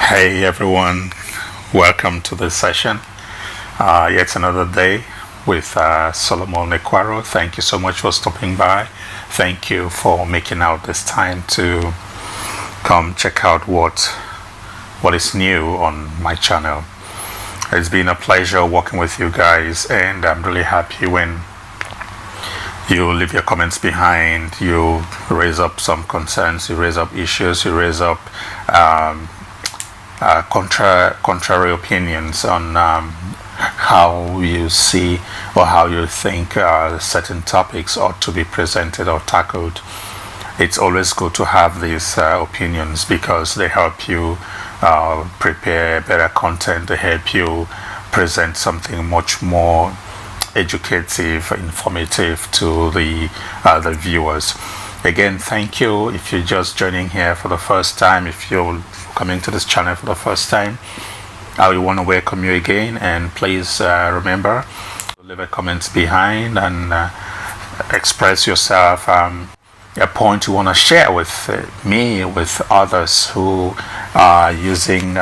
Hey everyone, welcome to this session. Yet another day with Solomon Nequaro. Thank you so much for stopping by. Thank you for making out this time to come check out what is new on my channel. It's been a pleasure working with you guys, and I'm really happy when you leave your comments behind, you raise up some concerns, you raise up issues, you raise up contrary opinions on how you see or how you think certain topics ought to be presented or tackled. It's always good to have these opinions because they help you prepare better content. They help you present something much more educative, informative to the viewers. Again, thank you. If you're just joining here for the first time, if you're coming to this channel for the first time, I want to welcome you again, and please remember to leave a comment behind and express yourself, a point you want to share with me, with others who are using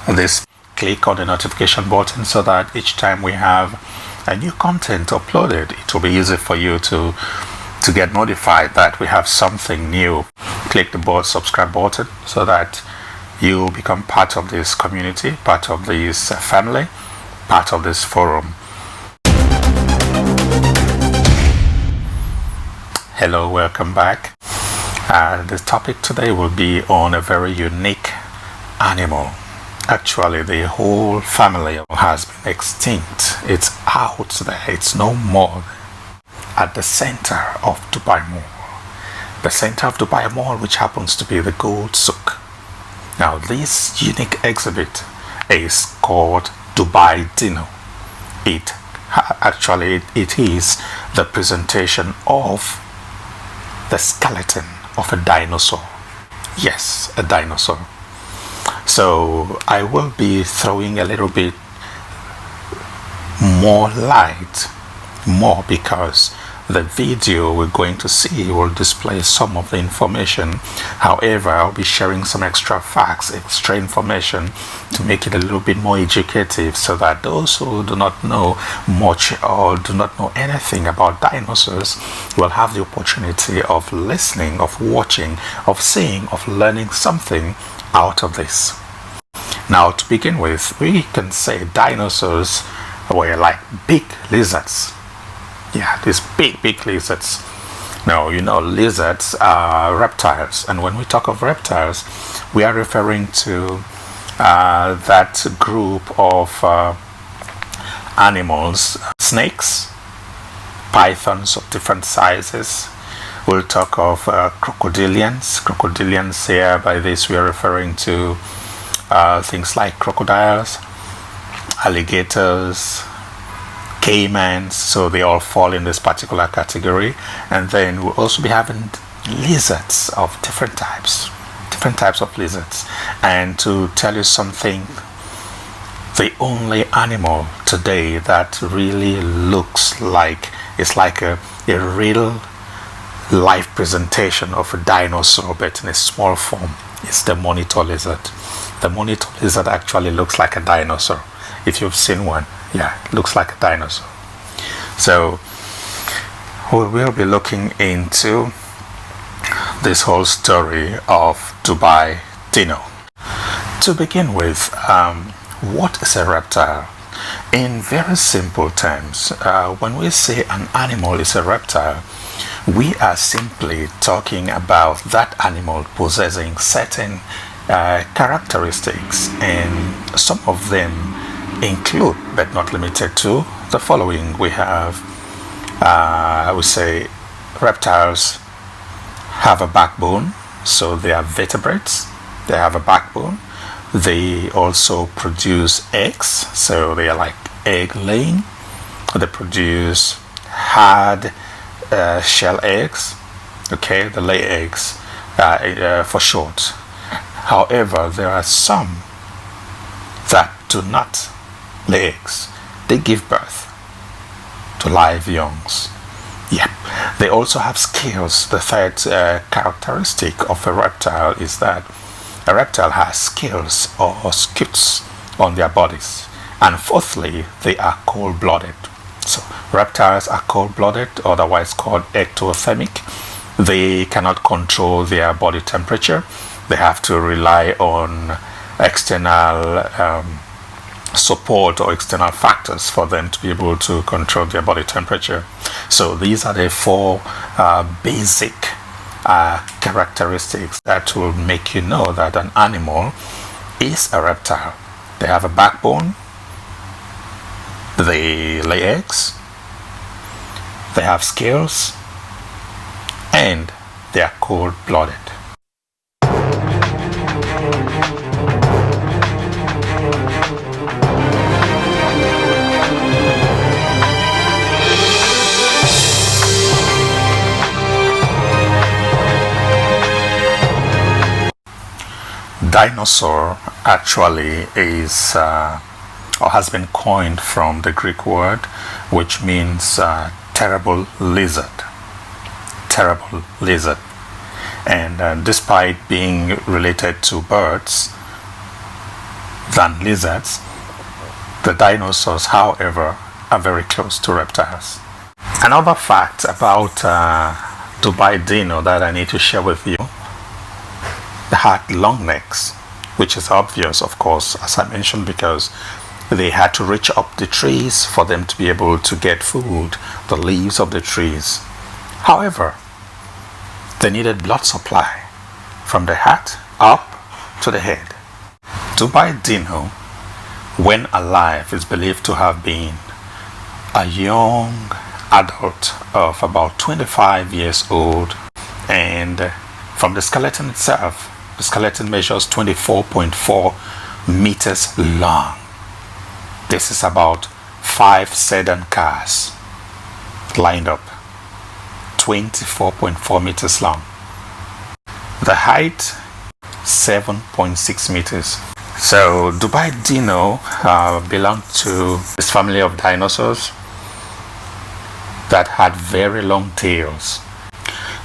this. Click on the notification button so that each time we have a new content uploaded, it will be easy for you to get notified that we have something new. Click the subscribe button so that you become part of this community, part of this family, part of this forum. Hello, welcome back. The topic today will be on a very unique animal. Actually, the whole family has been extinct. It's out there. It's no more. At the center of Dubai Mall. The center of Dubai Mall, which happens to be the Gold Souk. Now, this unique exhibit is called Dubai Dino. It is the presentation of the skeleton of a dinosaur. Yes, a dinosaur. So I will be throwing a little bit more light, because the video we're going to see will display some of the information. However, I'll be sharing some extra facts, extra information to make it a little bit more educative, so that those who do not know much or do not know anything about dinosaurs will have the opportunity of listening, of watching, of seeing, of learning something out of this. Now, to begin with, we can say dinosaurs were like big lizards. Yeah, these big lizards. Now, lizards are reptiles, and when we talk of reptiles, we are referring to that group of animals: snakes, pythons of different sizes. We'll talk of crocodilians here. By this we are referring to things like crocodiles, alligators, caimans, so they all fall in this particular category. And then we'll also be having lizards of different types of lizards. And to tell you something, the only animal today that really looks like it's like a real life presentation of a dinosaur, but in a small form, is the monitor lizard. The monitor lizard actually looks like a dinosaur. If you've seen one, yeah, it looks like a dinosaur. So we will be looking into this whole story of Dubai Dino. To begin with, what is a reptile? In very simple terms, when we say an animal is a reptile, we are simply talking about that animal possessing certain characteristics, and some of them include, but not limited to, the following. We have, I would say, reptiles have a backbone, so they are vertebrates. They have a backbone. They also produce eggs, so they are like egg laying. They produce hard shell eggs. Okay, they lay eggs for short. However, there are some that do not lay eggs. They give birth to live youngs. Yeah. They also have scales. The third characteristic of a reptile is that a reptile has scales or scutes on their bodies. And fourthly, they are cold-blooded. So reptiles are cold-blooded, otherwise called ectothermic. They cannot control their body temperature. They have to rely on external support or external factors for them to be able to control their body temperature. So these are the four basic characteristics that will make you know that an animal is a reptile. They have a backbone, they lay eggs, they have scales, and they are cold-blooded. Dinosaur actually is or has been coined from the Greek word which means terrible lizard. Terrible lizard. And despite being related to birds than lizards, the dinosaurs, however, are very close to reptiles. Another fact about Dubai Dino that I need to share with you: they had long necks, which is obvious, of course, as I mentioned, because they had to reach up the trees for them to be able to get food, the leaves of the trees. However, they needed blood supply from the hat up to the head. Dubai Dino, when alive, is believed to have been a young adult of about 25 years old, and from the skeleton itself, the skeleton measures 24.4 meters long. This is about 5 sedan cars lined up, 24.4 meters long. The height, 7.6 meters. So Dubai Dino belonged to this family of dinosaurs that had very long tails.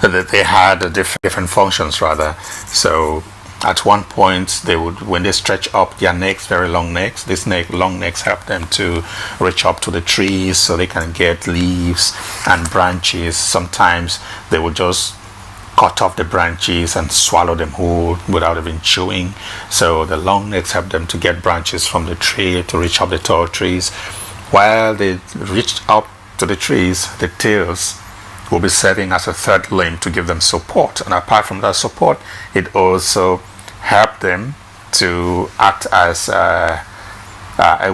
They had different functions rather. So at one point they would, when they stretch up their necks, very long necks, these long necks help them to reach up to the trees so they can get leaves and branches. Sometimes they would just cut off the branches and swallow them whole without even chewing. So the long necks help them to get branches from the tree to reach up the tall trees. While they reached up to the trees, the tails will be serving as a third limb to give them support. And apart from that support, it also helped them to act as a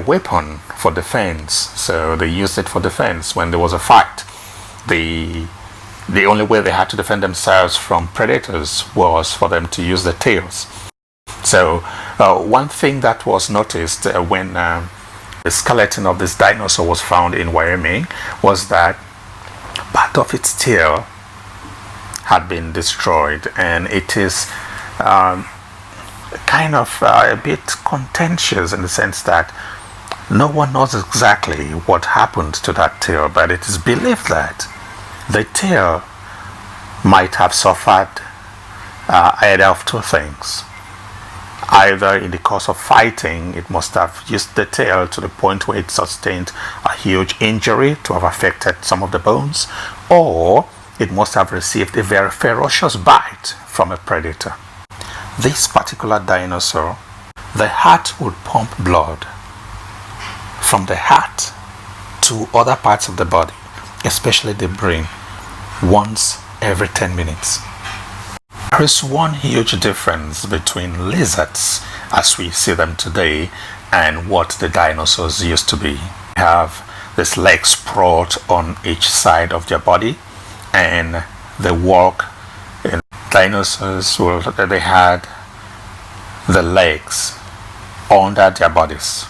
weapon for defense. So they used it for defense when there was a fight. The only way they had to defend themselves from predators was for them to use the tails. So one thing that was noticed when the skeleton of this dinosaur was found in Wyoming was that part of its tail had been destroyed, and it is kind of a bit contentious in the sense that no one knows exactly what happened to that tail, but it is believed that the tail might have suffered either of two things. Either in the course of fighting, it must have used the tail to the point where it sustained a huge injury to have affected some of the bones, or it must have received a very ferocious bite from a predator. This particular dinosaur, the heart would pump blood from the heart to other parts of the body, especially the brain, once every 10 minutes. There is one huge difference between lizards as we see them today and what the dinosaurs used to be. They have these legs sprawled on each side of their body, and they walk. In dinosaurs, they had the legs under their bodies.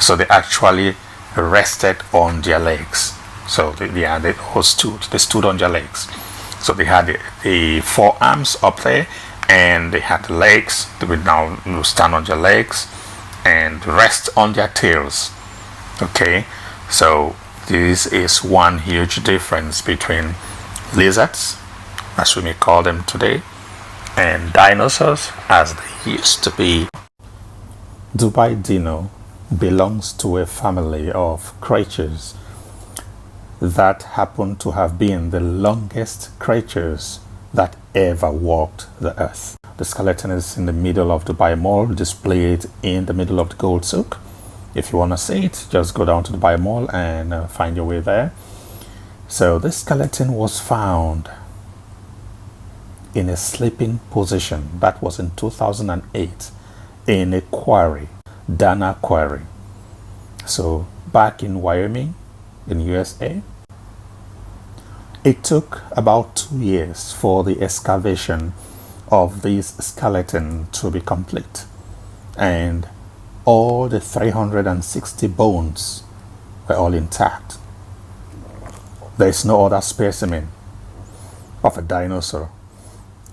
So they actually rested on their legs. So they all stood on their legs. So they had the forearms up there, and they had the legs. They would now stand on their legs and rest on their tails. Okay, so this is one huge difference between lizards, as we may call them today, and dinosaurs as they used to be. Dubai Dino belongs to a family of creatures that happen to have been the longest creatures that ever walked the earth. The skeleton is in the middle of Dubai Mall, displayed in the middle of the Gold Souk. If you want to see it, just go down to Dubai Mall and find your way there. So this skeleton was found in a sleeping position. That was in 2008 in a quarry, Dana Quarry. So back in Wyoming, in USA. It took about 2 years for the excavation of this skeleton to be complete, and all the 360 bones were all intact. There is no other specimen of a dinosaur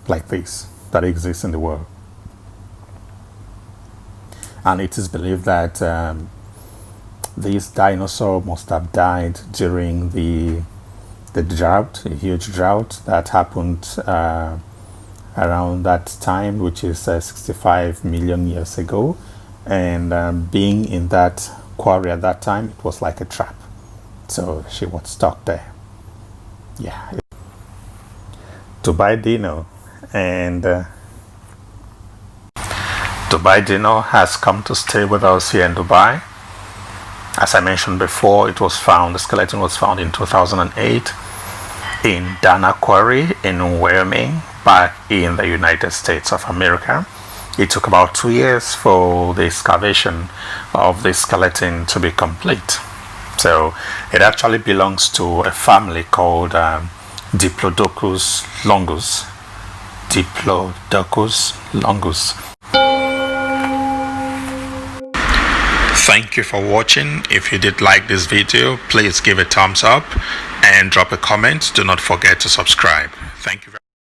like this that exists in the world. And it is believed that this dinosaur must have died during the drought, a huge drought that happened around that time, which is 65 million years ago. And being in that quarry at that time, it was like a trap. So she was stuck there. Yeah. Dubai Dino. And Dubai Dino has come to stay with us here in Dubai. As I mentioned before, it was found, the skeleton was found in 2008 in Dana Quarry in Wyoming, back in the United States of America. It took about 2 years for the excavation of the skeleton to be complete. So it actually belongs to a family called Diplodocus Longus. Diplodocus Longus. Thank you for watching. If you did like this video, please give a thumbs up and drop a comment. Do not forget to subscribe. Thank you very much.